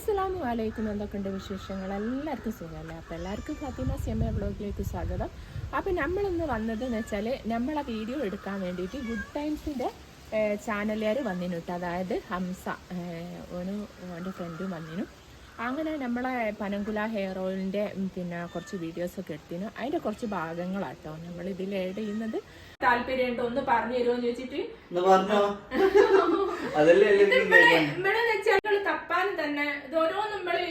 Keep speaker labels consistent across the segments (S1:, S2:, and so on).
S1: അസ്സലാമു അലൈക്കും. എന്തൊക്കെയുണ്ട് വിശേഷങ്ങൾ? എല്ലാവർക്കും സുഖമല്ലേ? അപ്പോൾ എല്ലാവർക്കും ഫാത്തിമ സിയമ്മ വ്ളോഗിലേക്ക് സ്വാഗതം. അപ്പോൾ നമ്മളിന്ന് വന്നതെന്ന് വെച്ചാൽ നമ്മളെ വീഡിയോ എടുക്കാൻ വേണ്ടിയിട്ട് ഗുഡ് ടൈംസിൻ്റെ ചാനലുകാർ വന്നിനു കേട്ടോ. അതായത് ഹംസ എൻ്റെ ഫ്രണ്ടും വന്നിനു. അങ്ങനെ നമ്മളെ പനങ്കുല ഹെയർ ഓയിലിൻ്റെ പിന്നെ കുറച്ച് വീഡിയോസൊക്കെ എടുത്തിനു. അതിൻ്റെ കുറച്ച് ഭാഗങ്ങളാട്ടോ നമ്മളിതിൽ ആഡ് ചെയ്യുന്നത്. താല്പര്യമുണ്ടോ ഒന്ന് പറഞ്ഞു തരുമോന്ന് ചോദിച്ചിട്ട് തപ്പാൻ തന്നെ ഇതോരോ നമ്മള്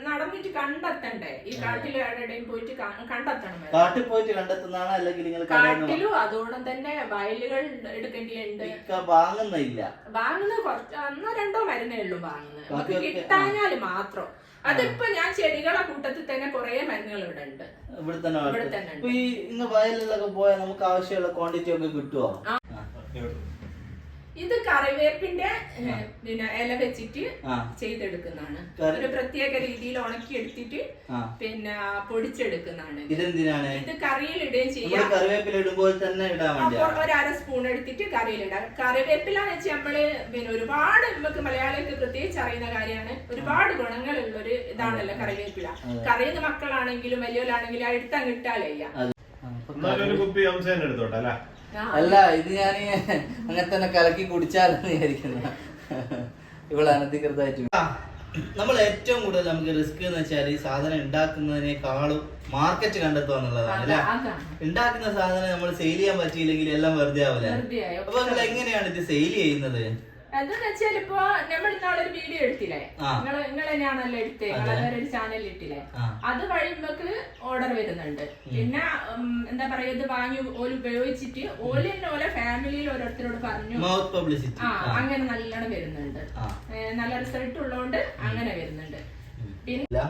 S1: നടന്നിട്ട് കണ്ടെത്തണ്ടേ. ഈ കാട്ടിൽ എവിടെയും പോയിട്ട് കണ്ടെത്തണം.
S2: കാട്ടിൽ പോയിട്ട് കണ്ടെത്തുന്നതാണ് അല്ലെങ്കിൽ
S1: കാട്ടിലും അതോടൊപ്പം തന്നെ വയലുകൾ എടുക്കേണ്ടിയുണ്ട്.
S2: വാങ്ങുന്നത്
S1: കുറച്ച് ഒന്നോ രണ്ടോ മരുന്നേ ഉള്ളൂ വാങ്ങുന്നത്. നമുക്ക് കിട്ടാഞ്ഞാല് മാത്രം. അതിപ്പോ ഞാൻ ചെടികളെ കൂട്ടത്തിൽ തന്നെ കുറെ മരുന്നുകൾ ഇവിടെ ഉണ്ട്.
S2: ഇവിടെ തന്നെ ഇന്ന് വയലിലൊക്കെ പോയാൽ നമുക്ക് ആവശ്യമുള്ള ക്വാണ്ടിറ്റി ഒക്കെ കിട്ടുമോ?
S1: ഇത് കറിവേപ്പിന്റെ പിന്നെ ഇല വെച്ചിട്ട് ചെയ്തെടുക്കുന്നതാണ്. ഒരു പ്രത്യേക രീതിയിൽ ഉണക്കി എടുത്തിട്ട് പിന്നെ പൊടിച്ചെടുക്കുന്നതാണ്. ഇത് കറിയിൽ ഇടുകയും ചെയ്യാം.
S2: കറിവേപ്പില ഇടുമ്പോൾ തന്നെ
S1: ഒരു അര സ്പൂൺ എടുത്തിട്ട് കറിയിലിടാം. കറിവേപ്പിലാന്ന് വെച്ചാൽ നമ്മള് പിന്നെ ഒരുപാട് നമുക്ക് മലയാളികൾക്ക് പ്രത്യേകിച്ച് അറിയുന്ന കാര്യമാണ്. ഒരുപാട് ഗുണങ്ങളുള്ള ഒരു ഇതാണല്ലോ കറിവേപ്പില. കറിയുന്ന മക്കളാണെങ്കിലും വലിയവരാണെങ്കിലും എടുത്തങ്ങ് ഇട്ടാലേ
S2: അല്ല, ഇത് ഞാൻ അങ്ങനെ തന്നെ കലക്കി കുടിച്ചാലെന്ന് വിചാരിക്കുന്ന ഇവിടെ അനധികൃതമായിട്ട്. നമ്മൾ ഏറ്റവും കൂടുതൽ നമുക്ക് റിസ്ക് എന്ന് വെച്ചാൽ ഈ സാധനം ഉണ്ടാക്കുന്നതിനേക്കാളും മാർക്കറ്റ് കണ്ടെത്തുക എന്നുള്ളതാണ് അല്ലെ. ഉണ്ടാക്കുന്ന സാധനം നമ്മൾ സെയിൽ ചെയ്യാൻ പറ്റിയില്ലെങ്കിൽ എല്ലാം വെറുതെ ആവില്ല. അപ്പൊ നിങ്ങൾ എങ്ങനെയാണ് ഇത് സെയിൽ ചെയ്യുന്നത്?
S1: അതെന്ന് വെച്ചാൽ ഇപ്പൊ നമ്മൾ ഇന്നാളൊരു വീഡിയോ എടുത്തില്ലേ, നിങ്ങൾ തന്നെയാണല്ലോ എടുത്തേ, ഒരു ചാനലിൽ ഇട്ടില്ലേ, അത് വഴി നമുക്ക് ഓർഡർ വരുന്നുണ്ട്. പിന്നെ എന്താ പറയാ, ഇത് വാങ്ങി ഓല് ഉപയോഗിച്ചിട്ട് ഓല് തന്നെ ഓരോ ഫാമിലിയിൽ ഓരോരുത്തരോട് പറഞ്ഞു അങ്ങനെ നല്ലോണം വരുന്നുണ്ട്. നല്ല റിസൾട്ട് ഉള്ളതുകൊണ്ട് അങ്ങനെ വരുന്നുണ്ട്. പിന്നെ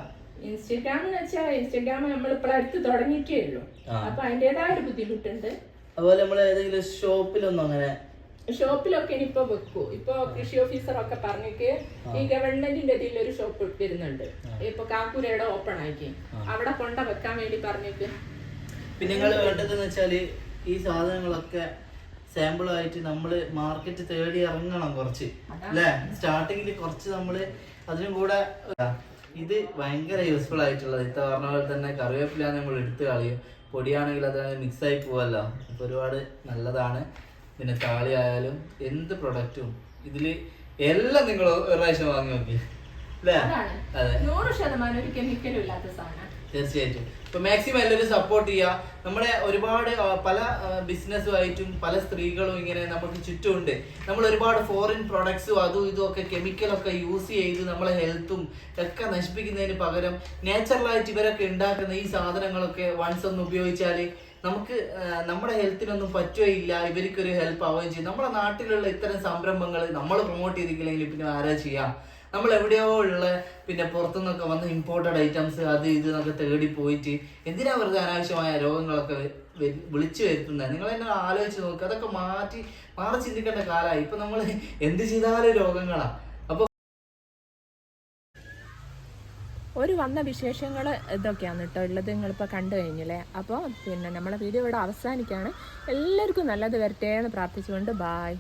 S1: ഇൻസ്റ്റഗ്രാം എന്ന് വെച്ചാൽ ഇൻസ്റ്റഗ്രാം നമ്മൾ ഇപ്പോൾ അടുത്ത് തുടങ്ങിയിട്ടേ ഉള്ളൂ. അപ്പൊ അതിന്റേതായ ഒരു ബുദ്ധിമുട്ടുണ്ട്.
S2: അതുപോലെ നമ്മൾ ഏതെങ്കിലും ഷോപ്പിലൊന്നും അങ്ങനെ
S1: ഷോപ്പിലൊക്കെ ഇനിയിപ്പോ വെക്കൂ. ഇപ്പൊ കൃഷി ഓഫീസറൊക്കെ പറഞ്ഞിട്ട് ഈ ഗവൺമെന്റിന്റെ ഇതിൽ ഒരു ഷോപ്പ് വരുന്നുണ്ട്. ഇപ്പൊ കാക്കൂരയുടെ ഓപ്പൺ ആക്കി അവിടെ കൊണ്ട വെക്കാൻ വേണ്ടി പറഞ്ഞിട്ട്.
S2: പിന്നെ നിങ്ങൾ വേണ്ടതെന്ന് വെച്ചാല് ഈ സാധനങ്ങളൊക്കെ സാമ്പിൾ ആയിട്ട് നമ്മള് മാർക്കറ്റ് തേടി ഇറങ്ങണം കുറച്ച് അല്ലെ. സ്റ്റാർട്ടിങ്ങിൽ കുറച്ച് നമ്മള് അതിനും കൂടെ ഇത് ഭയങ്കര യൂസ്ഫുൾ ആയിട്ടുള്ളത്. ഇത്ത പറഞ്ഞ പോലെ തന്നെ കറിവേപ്പില നമ്മൾ എടുത്ത് കളയും. പൊടിയാണെങ്കിൽ അത് മിക്സ് ആയി പോവല്ലോ. അപ്പൊ ഒരുപാട് നല്ലതാണ്. പിന്നെ താളി ആയാലും എന്ത് പ്രൊഡക്റ്റും ഇതില് എല്ലാം നിങ്ങൾ ഒരു പ്രാവശ്യം വാങ്ങി നോക്കി അല്ലേ? അതെ,
S1: 100% ഒരു കെമിക്കലും ഇല്ലാത്ത സാധനം.
S2: തീർച്ചയായിട്ടും. ഇപ്പൊ മാക്സിമം എല്ലാവരും സപ്പോർട്ട് ചെയ്യുക. നമ്മുടെ ഒരുപാട് പല ബിസിനസ്സുമായിട്ടും പല സ്ത്രീകളും ഇങ്ങനെ നമുക്ക് ചുറ്റുമുണ്ട്. നമ്മൾ ഒരുപാട് ഫോറിൻ പ്രൊഡക്ട്സും അതും ഇതും ഒക്കെ കെമിക്കലൊക്കെ യൂസ് ചെയ്ത് നമ്മളെ ഹെൽത്തും ഒക്കെ നശിപ്പിക്കുന്നതിന് പകരം നാച്ചുറലായിട്ട് ഇവരൊക്കെ ഉണ്ടാക്കുന്ന ഈ സാധനങ്ങളൊക്കെ വൺസ് ഒന്ന് ഉപയോഗിച്ചാൽ നമുക്ക് നമ്മുടെ ഹെൽത്തിനൊന്നും പറ്റുകയില്ല. ഇവർക്കൊരു ഹെൽപ്പ് ആവുകയും ചെയ്യും. നമ്മുടെ നാട്ടിലുള്ള ഇത്തരം സംരംഭങ്ങൾ നമ്മൾ പ്രൊമോട്ട് ചെയ്തിട്ടില്ലെങ്കിൽ പിന്നെ ആരാ ചെയ്യാം? നമ്മൾ എവിടെയോ ഉള്ള പിന്നെ പുറത്തുനിന്നൊക്കെ വന്ന ഇമ്പോർട്ടഡ് ഐറ്റംസ് അത് ഇത് എന്നൊക്കെ തേടി പോയിട്ട് എന്തിനാ വെറുതെ അനാവശ്യമായ രോഗങ്ങളൊക്കെ വിളിച്ചു വരുത്തുന്നത്? നിങ്ങൾ എന്നെ ആലോചിച്ച് നോക്കുക. അതൊക്കെ മാറി ചിന്തിക്കേണ്ട കാലമായി. ഇപ്പൊ നമ്മൾ എന്ത് ചെയ്താലും രോഗങ്ങളാ.
S1: ഒരു വന്ന വിശേഷങ്ങൾ ഇതൊക്കെയാണ് കേട്ടോ ഉള്ളത്. നിങ്ങളിപ്പോൾ കണ്ടു കഴിഞ്ഞില്ലേ. അപ്പോൾ പിന്നെ നമ്മളെ വീഡിയോ ഇവിടെ അവസാനിക്കുകയാണ്. എല്ലാവർക്കും നല്ലത് വരട്ടെ എന്ന് പ്രാർത്ഥിച്ചുകൊണ്ട് ബായ്.